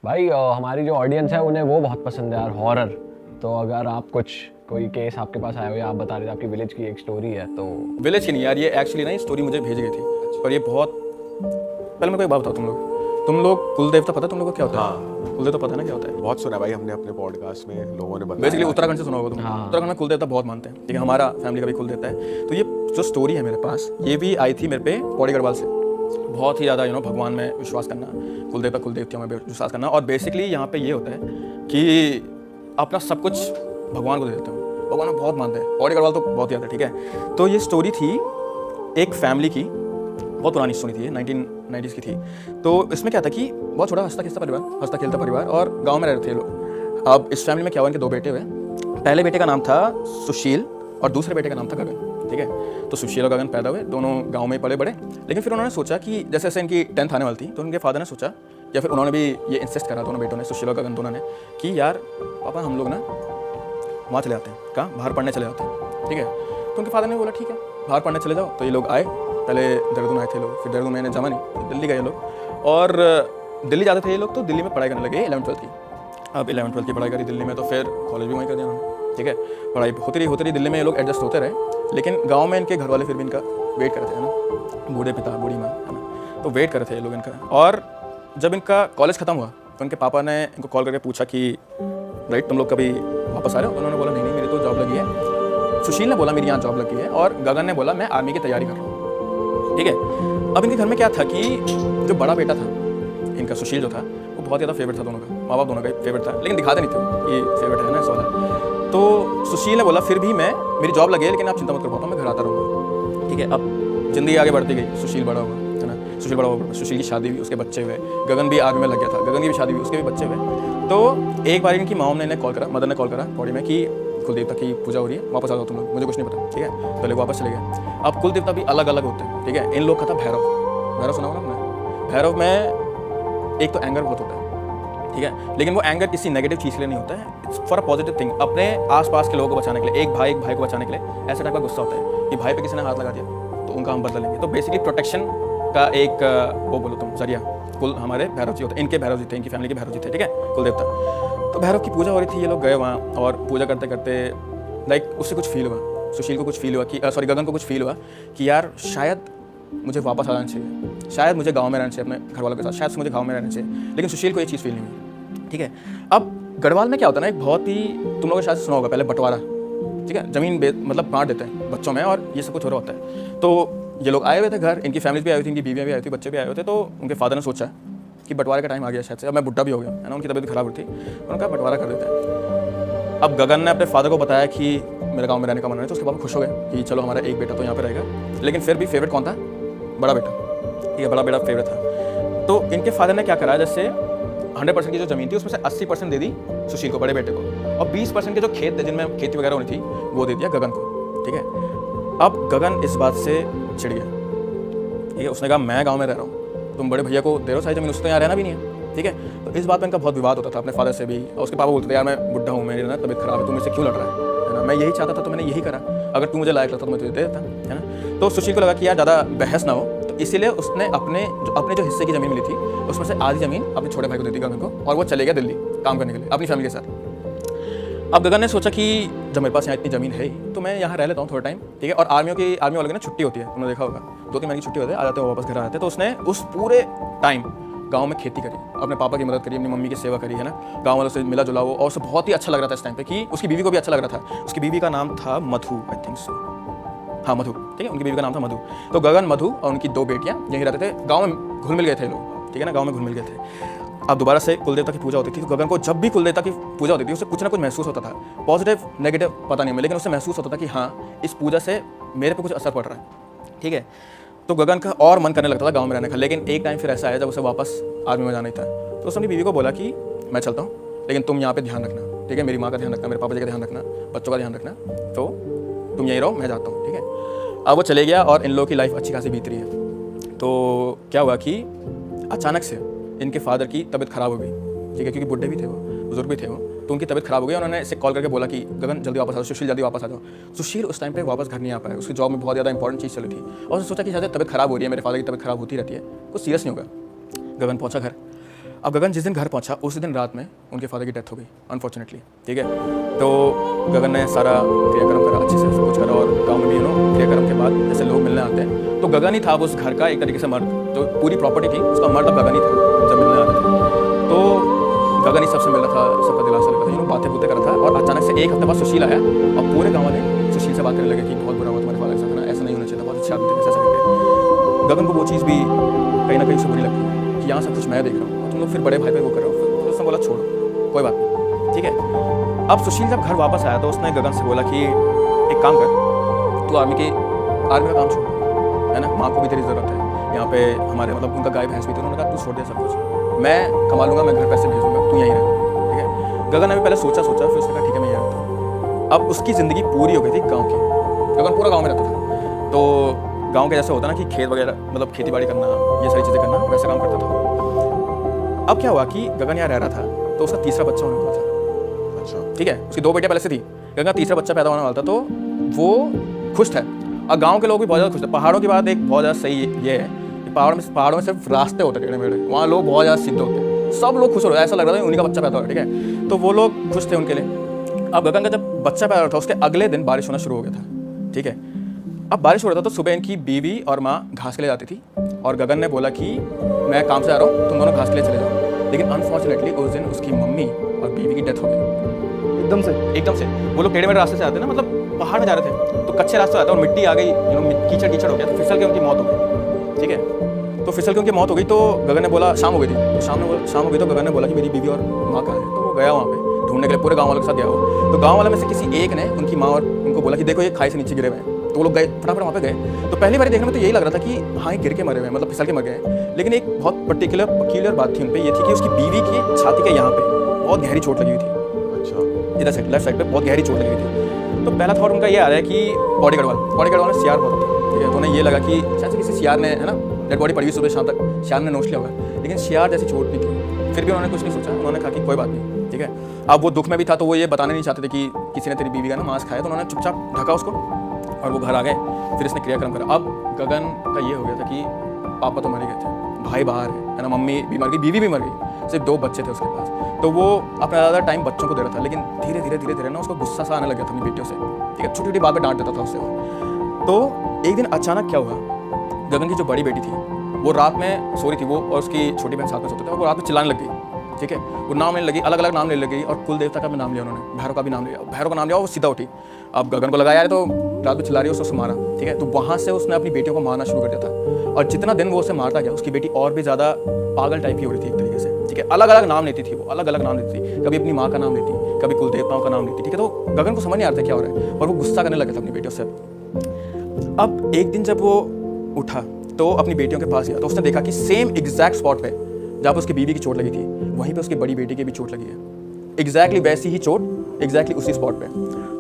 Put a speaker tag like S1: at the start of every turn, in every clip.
S1: भाई हमारी जो ऑडियंस है उन्हें वो बहुत पसंद है यार, हॉरर। तो अगर आप कोई केस आपके पास आया हो या आप बता रहे थे आपकी विलेज की एक स्टोरी है तो।
S2: विलेज की नहीं यार, ये एक्चुअली ना ये स्टोरी मुझे भेज गई थी और ये बहुत पहले मैं कोई बात बताओ। तुम लोग कुल देवता पता तुम लोग को क्या होता है?
S3: हाँ,
S2: कुल देवता पता है ना क्या होता है?
S3: बहुत सुना भाई हमने अपने पॉडकास्ट में, लोगों ने बताया।
S2: बेसिकली उत्तराखंड से सुना होगा तुम।
S1: हाँ।
S2: उत्तराखंड में कुल देवता बहुत मानते हैं, ठीक है। हमारा फैमिली का भी कुल देवता है। तो ये जो स्टोरी है मेरे पास, ये भी आई थी मेरे पे पौड़ी गढ़वाल से। बहुत ही ज़्यादा भगवान में विश्वास करना, कुल देवता कुल देवतियों में विश्वास करना। और बेसिकली यहाँ पे ये होता है कि अपना सब कुछ भगवान को दे देते हो। भगवान में बहुत मानते हैं, पौड़ी गढ़वाल तो बहुत ज़्यादा, ठीक है। तो ये स्टोरी थी एक फैमिली की, बहुत पुरानी स्टोरी थी, 1990s की थी। तो इसमें क्या था कि बहुत छोटा हंसता खेलता परिवार और गांव में रह रहे थे लोग। अब इस फैमिली में क्या हुआ, इनके दो बेटे हुए। पहले बेटे का नाम था सुशील और दूसरे बेटे का नाम था गगन, ठीक है। तो सुशील और गगन पैदा हुए, दोनों गांव में पले बड़े। लेकिन फिर उन्होंने सोचा कि जैसे जैसे इनकी 10th आने वाली थी तो उनके फादर ने सोचा, या फिर उन्होंने भी ये इंसिस्ट करा, दोनों बेटों ने, सुशील और गगन दोनों ने, कि यार पापा हम लोग ना वहाँ चले जाते हैं, कहाँ, बाहर पढ़ने चले जाते हैं, ठीक है। तो उनके फादर ने बोला ठीक है बाहर पढ़ने चले जाओ। तो ये लोग आए, पहले देहरादून आए थे लोग, फिर देहरादून में जमा नहीं, तो दिल्ली गए लोग। और दिल्ली जाते थे ये लोग, तो दिल्ली में पढ़ाई करने लगे 11th-12th की। अब 11th-12th की पढ़ाई करी दिल्ली में, तो फिर कॉलेज भी वहीं कर दिया उन्होंने, ठीक है। पढ़ाई होती रही दिल्ली में, ये लोग एडजस्ट होते रहे। लेकिन गाँव में इनके घर वाले फिर भी इनका वेट करते हैं ना, बूढ़े पिता बूढ़ी माँ, है ना। तो वेट कर रहे थे ये लोग इनका। और जब इनका कॉलेज खत्म हुआ तो इनके पापा ने इनको कॉल करके पूछा कि राइट तुम लोग कभी वापस आ रहे हो? उन्होंने बोला नहीं मेरी तो जॉब लगी है। सुशील ने बोला मेरी यहाँ जॉब लगी है, और गगन ने बोला मैं आर्मी की तैयारी कर रहा हूँ, ठीक है। अब इनके घर में क्या था कि जो बड़ा बेटा था इनका, सुशील जो था, वो बहुत ज़्यादा फेवरेट था दोनों का, माँ बाप दोनों का फेवरेट था, लेकिन दिखाते नहीं थे ये फेवरेट है ना, ऐसा वाला। तो सुशील ने बोला फिर भी मेरी जॉब लगी है, लेकिन आप चिंता मत करो पापा, मैं घर आता रहूँगा, ठीक है। अब जिंदगी आगे बढ़ती गई, सुशील बड़ा हुआ, है ना। सुशील बड़ा हुआ, सुशील की शादी हुई, उसके बच्चे हुए। गगन भी आर्मी में लग गया था, गगन की भी शादी हुई, उसके भी बच्चे हुए। तो एक बार इनकी माओ ने इन्हें कॉल करा, मदर ने कॉल करा पौड़ी में कि कुल देवता की पूजा हो रही है, वापस आ जाओ तुम लोग, मुझे कुछ नहीं पता, ठीक है। तो लोग वापस चले गए। अब कुल देवता भी अलग अलग होते हैं, ठीक है। इन लोग का था भैरव सुना होगा आपने। भैरव में एक तो एंगर बहुत होता है, ठीक है, लेकिन वो एंगर किसी नेगेटिव चीज़ के लिए नहीं होता है, it's for a positive thing. अपने आसपास के लोगों को बचाने के लिए, एक भाई को बचाने के लिए, ऐसा टाइप का गुस्सा होता है कि भाई पे किसी ने हाथ लगा दिया तो उनका हम बदला लेंगे। तो बेसिकली प्रोटेक्शन का एक वो बोलो तुम जरिया कुल हमारे भैरव जी होते हैं, इनके भैरव जी थे, इनकी फैमिली के भैरव जी थे, ठीक है, कुल देवता। तो भैरव की पूजा हो रही थी, ये लोग गए वहाँ और पूजा करते करते लाइक उससे कुछ फील हुआ, सुशील को कुछ फील हुआ कि गगन को कुछ फील हुआ कि यार शायद मुझे वापस आ जाना चाहिए, शायद मुझे गांव में रहना चाहिए अपने घर वालों के साथ, शायद मुझे गांव में रहना चाहिए। लेकिन सुशील को ये चीज़ फील नहीं हुई, ठीक है। अब गढ़वाल में क्या होता है ना, एक बहुत ही, तुम लोगों ने शायद सुना होगा पहले, बंटवारा, ठीक है, जमीन मतलब बांट देते हैं बच्चों में, और ये सब कुछ हो रहा होता है। तो ये लोग आए हुए थे घर, इनकी फैमिली भी आई हुई थी, इनकी बीवियाँ भी आई थी, बच्चे भी आए हुए थे। तो उनके फादर ने सोचा कि बंटवारे का टाइम आ गया शायद से, अब मैं बुढ़ा भी हो गया, है ना, उनकी तबीयत खराब हुई थी, उन्होंने कहा बंटवारा कर देते हैं। अब गगन ने अपने फादर को बताया कि मेरे गांव में रहने का मन है, तो उसके पापा खुश हो गए कि चलो हमारा एक बेटा तो यहाँ पे रहेगा। लेकिन फिर भी फेवरेट कौन था? बड़ा बेटा, ठीक है, बड़ा बेटा फेवरेट था। तो इनके फादर ने क्या करा, जैसे 100% की जो जमीन थी उसमें से 80% दे दी सुशील को, बड़े बेटे को, और 20% के जो खेत थे जिनमें खेती वगैरह होनी थी वो दे दिया गगन को, ठीक है। अब गगन इस बात से चिढ़ गया, ठीक है। उसने कहा मैं गाँव में रह रहा हूँ, तुम बड़े भैया को दे रहे हो सारी जमीन, उसको यहाँ रहना भी नहीं है, ठीक है। तो इस बात में इनका बहुत विवाद होता था अपने फादर से भी, और उसके पापा बोलते थे यार मैं बुढ़ा हूँ, मेरी ना तबीयत खराब है, तू मुझसे क्यों लड़ रहा है ना, मैं यही चाहता था तो मैंने यही करा, अगर तू मुझे लायक लगता तो मैं तुझे दे देता, है ना। तो सुशील को लगा कि यार ज़्यादा बहस ना हो, तो इसीलिए उसने अपने जो हिस्से की ज़मीन मिली थी उसमें से आधी ज़मीन अपने छोटे भाई को दे दी गगन को, और वो चले गया दिल्ली काम करने के लिए अपनी फैमिली के साथ। अब गगन ने सोचा कि जब मेरे पास यहाँ इतनी ज़मीन है तो मैं यहाँ रह लेता हूँ थोड़ा टाइम, ठीक है। और आर्मी वालों की ना छुट्टी होती है, तुमने देखा होगा, 2-3 महीने की छुट्टी होती है, आ जाते हैं वापस घर आ जाते हैं। तो उसने उस पूरे टाइम गांव में खेती करी, अपने पापा की मदद करी, अपनी मम्मी की सेवा करी, है ना, गांव वालों से मिला जुला वो, और उसे बहुत ही अच्छा लग रहा था इस टाइम पे कि उसकी बीवी को भी अच्छा लग रहा था। उसकी बीवी का नाम था मधु, आई थिंक सो, हाँ मधु, ठीक है, उनकी बीवी का नाम था मधु। तो गगन, मधु और उनकी 2 बेटियां यहीं रहते थे, गाँव में घुल मिल गए थे लोग, ठीक है ना, गाँव में घुल मिल गए थे। अब दोबारा से कुलदेवता की पूजा होती थी, तो गगन को जब भी कुलदेवता की पूजा होती थी उससे कुछ ना कुछ महसूस होता था, पॉजिटिव नेगेटिव पता नहीं, लेकिन उससे महसूस होता था कि हाँ इस पूजा से मेरे पे कुछ असर पड़ रहा है, ठीक है। तो गगन का और मन करने लगता था गांव में रहने का। लेकिन एक टाइम फिर ऐसा आया जब उसे वापस आर्मी में जाना ही था, तो उसने अपनी बीवी को बोला कि मैं चलता हूँ, लेकिन तुम यहाँ पे ध्यान रखना, ठीक है, मेरी माँ का ध्यान रखना, मेरे पापा जी का ध्यान रखना, बच्चों का ध्यान रखना, तो तुम यहीं रहो, मैं जाता हूँ, ठीक है। अब वो चले गया और इन लोगों की लाइफ अच्छी खासी बीत रही है। तो क्या हुआ कि अचानक से इनके फादर की तबीयत खराब हो गई, ठीक है, क्योंकि बुढ़े भी थे वो, बुजुर्ग भी थे वो, तो उनकी तबीयत खराब हो गई। उन्होंने इसे कॉल करके बोला कि गगन जल्दी वापस आ जाओ, सुशील जल्दी वापस आ जाओ। सुशील उस टाइम पे वापस घर नहीं आ पाया, उसकी जॉब में बहुत ज़्यादा इंपॉर्टेंट चीज़ चली थी, और उसने सोचा कि शायद तबीयत खराब हो रही है, मेरे फादर की तबियत खराब होती रहती है, कुछ सीरियस नहीं होगा। गगन पहुंचा घर। अब गगन जिस दिन घर पहुंचा उस दिन रात में उनके फादर की डेथ हो गई अनफॉर्चुनेटली, ठीक है। तो गगन ने सारा क्रियाक्रम करा, अच्छे से सब कुछ करा, और गाँव में भी क्रियाक्रम के बाद जैसे लोग मिलने आते हैं तो गगन ही था उस घर का एक तरीके से मर्द, जो पूरी प्रॉपर्टी थी उसका मर्द अब गगन ही था जब मिलने आते थे। तो गगन ही सबसे मिल रहा था, सबका दिलासा लग रहा था, बातें बुतें कर रहा था। और अचानक से एक हफ्ते बाद सुशील आया और पूरे गाँव वाले सुशील से बात करने लगे कि बहुत बुरा हुआ तुम्हारे फादर के साथ, ऐसा नहीं होना चाहिए, बहुत अच्छा आदमी थे, कैसे ऐसा करके। गगन को वो चीज़ भी कहीं ना कहीं से बुरी लगती कि यहाँ सब कुछ मैं देख रहा हूँ, तुम लोग फिर बड़े भाई पे वो कर रहे हो। फिर उसने बोला छोड़ो कोई बात नहीं, ठीक है। अब सुशील जब घर वापस आया तो उसने गगन से बोला कि एक काम कर, तू आर्मी का काम छोड़, है ना, माँ को भी तेरी ज़रूरत है यहाँ पे, हमारे मतलब उनका गाय भैंस भी थी, उन्होंने कहा तू छोड़ दे सब कुछ, मैं कमा लूँगा, मैं घर पैसे भेज दूँगा, तू यहीं रह, ठीक है। गगन ने भी पहले सोचा फिर उसने कहा ठीक है मैं यहीं रहता हूँ। अब उसकी ज़िंदगी पूरी हो गई थी गाँव की, गगन पूरा गाँव में रहता था। तो गाँव के जैसे होता ना कि खेत वगैरह मतलब खेती बाड़ी करना, ये सारी चीज़ें करना, वैसे काम करता था। अब क्या हुआ कि गगन यहाँ रह रहा था तो उसका तीसरा बच्चा होने वाला था, अच्छा, ठीक है। उसकी 2 बेटियां पहले से थी, गगन का तीसरा बच्चा पैदा होने वाला था, तो वो खुश था और गांव के लोग भी बहुत ज़्यादा खुश थे। पहाड़ों की बात एक बहुत ज़्यादा सही ये है कि पहाड़ों में सिर्फ रास्ते होते टेढ़े मेढ़े, वहाँ लोग बहुत ज़्यादा सिद्ध होते हैं, सब लोग खुश हो रहे हैं, ऐसा लग रहा था उन्हीं का बच्चा पैदा हो रहा है, ठीक है। तो वो लोग खुश थे उनके लिए। अब गगन का जब बच्चा पैदा हो रहा था उसके अगले दिन बारिश होना शुरू हो गया था, ठीक है। अब बारिश हो रहा था तो सुबह इनकी बीवी और माँ घास के लिए जाती थी और गगन ने बोला कि मैं काम से आ रहा हूँ, तुम दोनों घास के लिए चले जाओ। लेकिन अनफॉर्चुनेटली उस दिन उसकी मम्मी और बीवी की डेथ हो गई एकदम से। वो लोग टेढ़े मेढ़े रास्ते से आते ना, मतलब पहाड़ में जा रहे थे तो कच्चे रास्ते आते और मिट्टी आ गई, कीचड़ हो गया, तो फिसल के उनकी मौत हो गई, ठीक है। तो फिसल के उनकी मौत हो गई तो गगन ने बोला, शाम हो गई थी, तो शाम हो गई तो गगन ने बोला कि मेरी बीवी और माँ कहाँ है। तो वो गया वहाँ पे ढूंढने के लिए, पूरे गाँव वालों के साथ गया वो। तो गाँव वाले में से किसी एक ने उनकी माँ और उनको बोला कि देखो ये खाई से नीचे गिरे हुए हैं। तो वो लोग गए फटाफट वहाँ पे गए। तो पहली बार देखने में तो यही लग रहा था कि हाँ गिर के मरे हुए हैं, मतलब फिसल के मर गए। लेकिन एक बहुत पर्टिकुलर बात थी उन पे, ये थी कि उसकी बीवी की छाती के यहाँ पे बहुत गहरी चोट लगी हुई थी, अच्छा, इधर साइड लेफ्ट साइड पे बहुत गहरी चोट लगी हुई थी। तो पहला थॉट उनका ये आ रहा है कि बॉडी गार्ड वाले सियार बहुत होते हैं, ठीक है। तो उन्हें ये लगा कि शायद किसी सियार ने, है ना, डेड बॉडी पड़ी हुई सुबह शाम तक, सियार ने नोच लिया होगा। लेकिन सियार जैसी चोट नहीं थी। फिर भी उन्होंने कुछ नहीं सोचा, उन्होंने कहा कि कोई बात नहीं, ठीक है। अब वो दुख में भी था तो वो ये बताने नहीं चाहते थे कि किसी ने तेरी बीवी का ना मांस खाया, तो उन्होंने चुपचाप ढका उसको और वो घर आ गए। फिर इसने क्रियाक्रम करा। अब गगन का ये हो गया था कि पापा तो मर गए थे, भाई बाहर है ना, मम्मी भी मर गई, बीवी भी मर गई, सिर्फ 2 बच्चे थे उसके पास। तो वो अपना ज़्यादा टाइम बच्चों को दे रहा था। लेकिन धीरे धीरे ना उसको गुस्सा सा आने लग गया था अपनी बेटियों से, ठीक है। छोटी छोटी बात पे डांट देता था उससे वो। तो एक दिन अचानक क्या हुआ, गगन की जो बड़ी बेटी थी वो रात में सो रही थी, वो और उसकी छोटी बहन साथ में सोते थे, वो रात में चिल्लाने लग गई, ठीक है। वो नाम लेने लगी, अलग अलग नाम लेने लगी और कुल देवता का भी नाम लिया उन्होंने, भैरव का भी नाम लिया। भैरव का नाम लिया, वो सीधा उठी। अब गगन को लगा यार तो रात में चिल्ला रही है, उसको मारा, ठीक है। तो वहाँ से उसने अपनी बेटियों को मारना शुरू कर दिया था। और जितना दिन वो उसे मारता गया उसकी बेटी और भी ज़्यादा पागल टाइप की हो रही थी एक तरीके से, ठीक है। अलग अलग नाम लेती थी वो, अलग अलग नाम लेती थी, कभी अपनी माँ का नाम लेती, कभी कुल देवताओं का नाम लेती, ठीक है। तो गगन को समझ नहीं आ रहा था क्या हो रहा है और वो गुस्सा करने लगा था अपनी बेटियों से। अब एक दिन जब वो उठा तो अपनी बेटियों के पास गया तो उसने देखा कि सेम एग्जैक्ट स्पॉट पे जहाँ पर उसकी बीवी की चोट लगी थी वहीं पे उसकी बड़ी बेटी की भी चोट लगी है, एग्जैक्टली वैसी ही चोट, एग्जैक्टली उसी स्पॉट पे।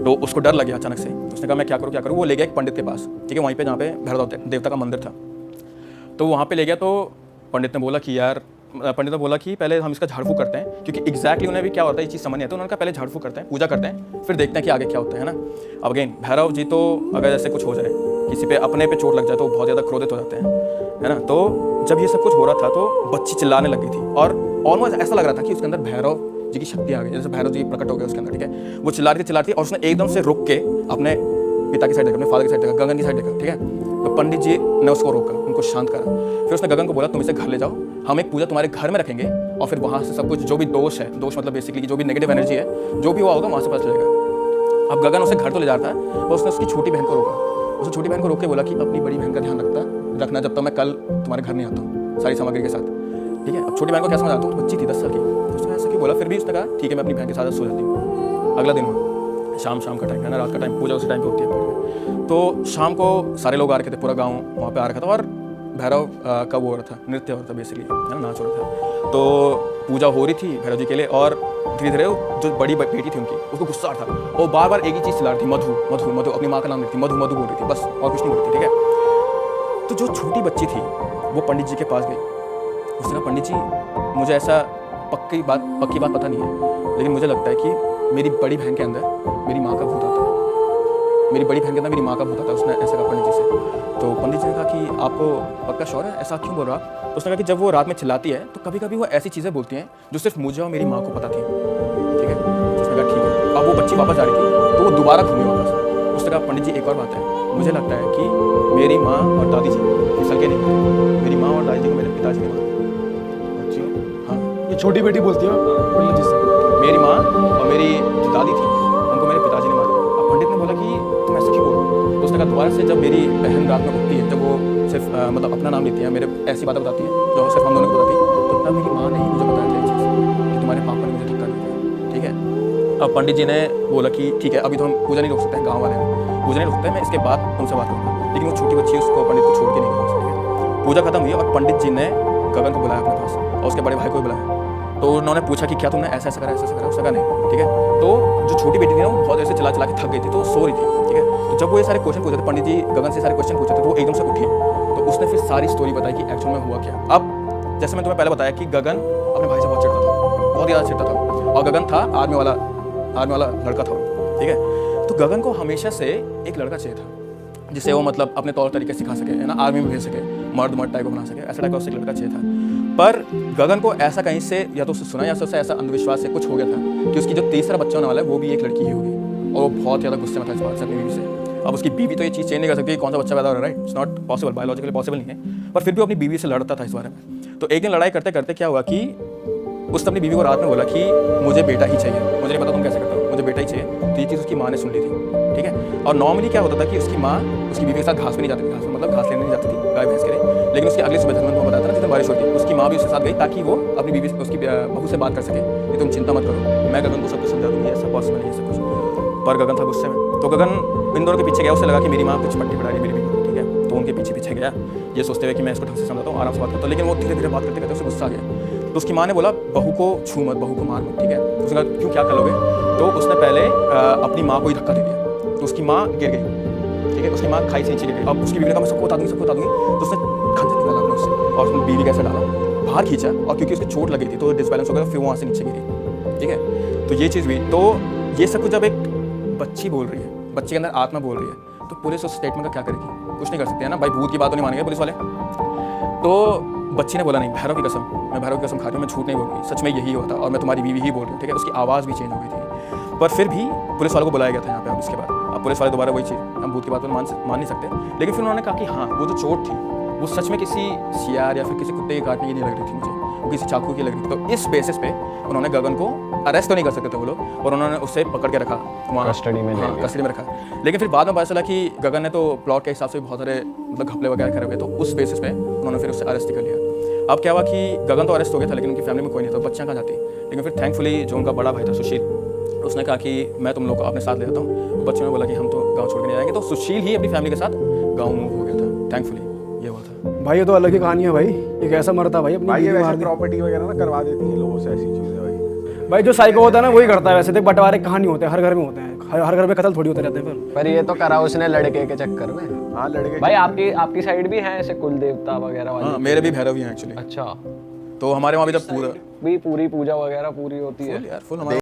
S2: तो उसको डर लग गया अचानक से। उसने कहा मैं क्या करूँ। वो ले गया एक पंडित के पास, ठीक है, वहीं पे जहाँ पे भैरव देवता का मंदिर था। तो वहाँ पे ले गया तो पंडित ने बोला कि पहले हम इसका झाड़ फूक करते हैं, क्योंकि एग्जैक्टली उन्हें भी क्या होता है ये चीज़ समझ नहीं आता। उन्होंने कहा पहले झाड़ फूक करते हैं, पूजा करते हैं, फिर देखते हैं कि आगे क्या होता है ना। अब अगेन भैरव जी तो अगर जैसे कुछ हो जाए, किसी पे अपने पे चोट लग जाए तो बहुत ज़्यादा क्रोधित हो जाते हैं, है ना। तो जब ये सब कुछ हो रहा था तो बच्ची चिल्लाने लग गई थी और ऑलमोस्ट ऐसा लग रहा था कि उसके अंदर भैरव जी की शक्ति आ गई, जैसे भैरव जी प्रकट हो गए उसके अंदर, ठीक है। वो चिल्ला रही थी और उसने एकदम से रुक के अपने पिता की साइड देखा, अपने फादर की साइड देखा, गगन की साइड देखा, ठीक है। तो पंडित जी ने उसको रोका, उनको शांत करा। फिर उसने गगन को बोला तुम इसे घर ले जाओ, हम एक पूजा तुम्हारे घर में रखेंगे और फिर वहाँ से सब कुछ जो भी दोष मतलब बेसिकली जो भी नेगेटिव एनर्जी है, जो भी हुआ होगा वहाँ से पता चलेगा। अब गगन उसे घर तो ले जाता है और उसने उसकी छोटी बहन को रोका। उसने छोटी बहन को रोक के बोला कि अपनी बड़ी बहन का ध्यान रखना जब तक मैं कल तुम्हारे घर नहीं आता हूँ सारी सामग्री के साथ, ठीक है। अब छोटी बहन को क्या समझ आता हूँ, बच्ची थी 10 साल की, उसने ऐसा क्यों बोला। फिर भी उसने कहा ठीक है मैं अपनी बहन के साथ सो जाती हूँ। अगला दिन हुआ, शाम का टाइम है ना, रात का टाइम, पूजा उसी टाइम पे होती है। तो शाम को सारे लोग आ रखे थे, पूरा गाँव वहाँ पे आ रखा था और भैरव का वो हो रहा था, नृत्य हो रहा था बेसिकली, है ना, नाच हो रहा था। तो पूजा हो रही थी भैरव जी के लिए और धीरे धीरे जो बड़ी बेटी थी उनकी, उसको गुस्सा आ रहा था और बार बार एक ही चीज़ चिल्ला रही थी, मधु मधु मधु, अपनी माँ का नाम लेती थी, मधु मधु बोल रही थी, बस और कुछ नहीं बोल रही थी, ठीक है। तो जो छोटी बच्ची थी वो पंडित जी के पास गई। उसने कहा पंडित जी मुझे ऐसा पक्की बात पता नहीं है, लेकिन मुझे लगता है कि मेरी बड़ी बहन के अंदर मेरी माँ का भूत आता है। मेरी बड़ी बहन के अंदर मेरी माँ का भूत आता है, उसने ऐसा कहा पंडित जी से। तो पंडित जी ने कहा कि आपको पक्का श्योर है, ऐसा क्यों बोल रहा? तो उसने कहा कि जब वो रात में चिल्लाती है तो कभी कभी वो ऐसी चीज़ें बोलती हैं जो सिर्फ मुझे और मेरी माँ को पता थी, ठीक है। तो उसने कहा ठीक है। अब वो बच्ची वापस जा रही थी तो वो दोबारा घूमी वापस। उसने कहा पंडित जी एक और बात है, मुझे लगता है कि मेरी माँ और दादी जी फिसल के नहीं मरे, मेरी माँ और दादी जी को मेरे पिताजी ने मारा। हाँ,
S4: ये छोटी बेटी बोलती है पंडित जी से,
S2: मेरी माँ और मेरी जो दादी थी उनको मेरे पिताजी ने मारा। अब पंडित ने बोला कि तुम ऐसा क्यों बोल रहे हो? तो उसने कहा दोबारा से जब मेरी बहन रात में उठती है, जब वो सिर्फ मतलब अपना नाम लेती है, मेरे ऐसी बातें बताती है जो सिर्फ हम दोनों को बताती है, तो तब मेरी माँ ने ही मुझे बताया था ये चीज़ कि तुम्हारे पापा ने मुझे धक्का दिया, ठीक है। अब पंडित जी ने बोला कि ठीक है, अभी तो हम पूजा नहीं रोक सकते हैं, गाँव वाले हैं पूजा नहीं रोक सकते, मैं इसके बाद तुमसे बात करूँगा। लेकिन वो छोटी बच्ची उसको पंडित को छोड़ के नहीं गई, ठीक है। पूजा खत्म हुई और पंडित जी ने गगन को बुलाया अपने पास और उसके बड़े भाई को भी बुलाया। तो उन्होंने पूछा कि क्या तुमने ऐसा ऐसा करा, ऐसा ऐसा करा? उसने कहा नहीं, ठीक है। तो जो छोटी बेटी थी ना वो बहुत ऐसे चला चला के थक गई थी, तो वो सो रही थी, ठीक है। तो जब वो ये सारे क्वेश्चन पूछे थे, पंडित जी गगन से सारे क्वेश्चन पूछे थे, तो वो एकदम से उठी। तो उसने फिर सारी स्टोरी बताई कि एक्चुअल में हुआ क्या। अब जैसे मैं तुम्हें पहले बताया कि गगन अपने भाई से बहुत चिढ़ता था, बहुत ज़्यादा चिढ़ता था, और गगन था आर्मी वाला लड़का था, ठीक है। तो गगन को हमेशा से एक लड़का चाहिए था जिसे वो मतलब अपने तौर तरीके सिखा सके, है ना, आर्मी में भेज सके, मर्द टाइप को बना सके, ऐसा टाइप का उससे एक लड़का चाहिए था। पर गगन को ऐसा कहीं से या तो उससे सुना या उससे ऐसा अंधविश्वास से कुछ हो गया था कि उसकी जो तीसरा बच्चा होने वाला है वो भी एक लड़की ही होगी, और वो बहुत ज़्यादा गुस्से में था इस बात से अपनी बीवी से। अब उसकी बीवी तो ये चीज़ चेंज नहीं कर सकती कौन सा बच्चा पैदा हो रहा है, right, it's not possible, biologically possible नहीं है, पर फिर भी वो अपनी बीवी से लड़ता था इस बारे में। तो एक दिन लड़ाई करते करते क्या हुआ कि उसने अपनी बीवी को रात में बोला कि मुझे बेटा ही चाहिए, मुझे नहीं पता तुम कैसे करते हो, मुझे बेटा ही चाहिए। तो ये चीज़ उसकी माँ ने सुन ली थी, ठीक है। और नॉर्मली क्या होता था कि उसकी माँ उसकी बीवी के साथ घास पे नहीं जाती थी, घास में मतलब घास लेने नहीं जाती थी गाय भैंस के लिए, लेकिन उसकी अगली सुबह मैंने बताया था ना जिस दिन बारिश होती, उसकी माँ भी उसके साथ गई ताकि वो अपनी बीवी उसकी बहू से बात कर सके कि तुम चिंता मत करो, मैं गगन को सब कुछ समझा दूँगी, ऐसा पॉसिबल नहीं है सब कुछ। पर गगन था गुस्से में, तो गगन इन दोनों के पीछे गया, उसे लगा कि मेरी माँ कुछ पट्टी पड़ा रही मेरी बीवी, ठीक है। तो उनके पीछे पीछे गया ये सोचते हुए कि मैं इसको ढंग से समझाता हूँ, आराम से बात करता हूँ, लेकिन वो धीरे धीरे बात करते करते उसे गुस्सा आ गया। तो उसकी माँ ने बोला बहू को छू मत, बहू को मार मत, ठीक है। तो उसने कहा क्यों, क्या करोगे? तो उसने पहले अपनी माँ को ही धक्का दे दिया, तो उसकी माँ गिर गई, ठीक है। उसकी माँ खाई से नीचे गिर गई। अब उसकी बीवी ने कहा मैं सबको बता दूँगी, सबको बता दूँगी। तो उसने खंजर निकाला अपने उससे और उसने बीवी कैसे डाला, बाहर खींचा, और क्योंकि उसकी चोट लगी थी तो डिसबैलेंस हो गया, फिर वो वहाँ से नीचे गिरी, ठीक है। तो ये चीज़ हुई। तो ये सब कुछ जब एक बच्ची बोल रही है, बच्चे के अंदर आत्मा बोल रही है, तो पुलिस उस स्टेटमेंट का क्या करेगी? कुछ नहीं कर सकते है ना भाई, भूत की बात तो नहीं मानेंगे पुलिस वाले। तो बच्ची ने बोला नहीं, भैरव की कसम, मैं भैरव की कसम खा रही हूँ, मैं झूठ नहीं बोल रही, सच में यही होता और मैं तुम्हारी बीवी ही बोल रही हूँ, ठीक है। उसकी आवाज़ भी चेंज हो गई थी, पर फिर भी पुलिस वालों को बुलाया गया था यहाँ पे। अब इसके बाद अब पुलिस वाले दोबारा वही चीज़, हम भूत की बात तो मान नहीं सकते, लेकिन फिर उन्होंने कहा कि हाँ वो जो चोट थी वो सच में किसी सियार या फिर किसी कुत्ते के काटने की नहीं लग रही थी मुझे, वो किसी चाकू की लग रही थी। तो इस बेसिस पे उन्होंने गगन को अरेस्ट तो नहीं कर सकते थे वो लोग, और उन्होंने उसे पकड़ के रखा वहाँ
S1: कस्टडी में,
S2: हाँ कस्टडी में रखा। लेकिन फिर बाद में पता चला कि गगन ने तो प्लॉट के हिसाब से बहुत सारे मतलब घपले वगैरह करे हुए, तो उस बेसिस पे उन्होंने फिर उससे अरेस्ट कर लिया। अब क्या हुआ कि गगन तो अरेस्ट हो गया था, लेकिन उनकी फैमिली में कोई नहीं था, बच्चियाँ कहाँ जाती। लेकिन फिर थैंकफुली जो उनका बड़ा भाई था सुशील, उसने कहा कि मैं तुम लोग को अपने साथ ले जाता हूँ। बच्चों ने बोला कि हम तो गाँव छोड़ के नहीं जाएंगे, तो सुशील ही अपनी फैमिली के साथ गाँव मूव हो गया था, थैंकफुली ये हुआ था।
S4: भाई ये तो अलग ही कहानी है भाई, ये कैसा मरता भाई अपनी
S3: भाई ये
S4: बीवी
S3: वैसे
S4: मार दी।
S3: प्रॉपर्टी वगैरह ना करवा देती हैं लोगों से, ऐसी चीजें भाई।
S4: भाई जो साइको होता है ना वही करता है वैसे, देख बंटवारे कहानी होते हैं, हर घर में होते हैं, हर घर में कत्ल थोड़ी होते रहते हैं।
S1: पर ये तो करा उसने लड़के के चक्कर में।
S3: हाँ लड़के
S1: भाई आपकी साइड भी है ऐसे कुल देवता वगैरह वाले?
S2: हाँ मेरे भी भैरव ही हैं एक्चुअली।
S1: अच्छा,
S2: तो हमारे वहाँ भी जब पूरा
S1: भी पूरी पूजा वगैरह पूरी होती है
S2: यार फुल हमारे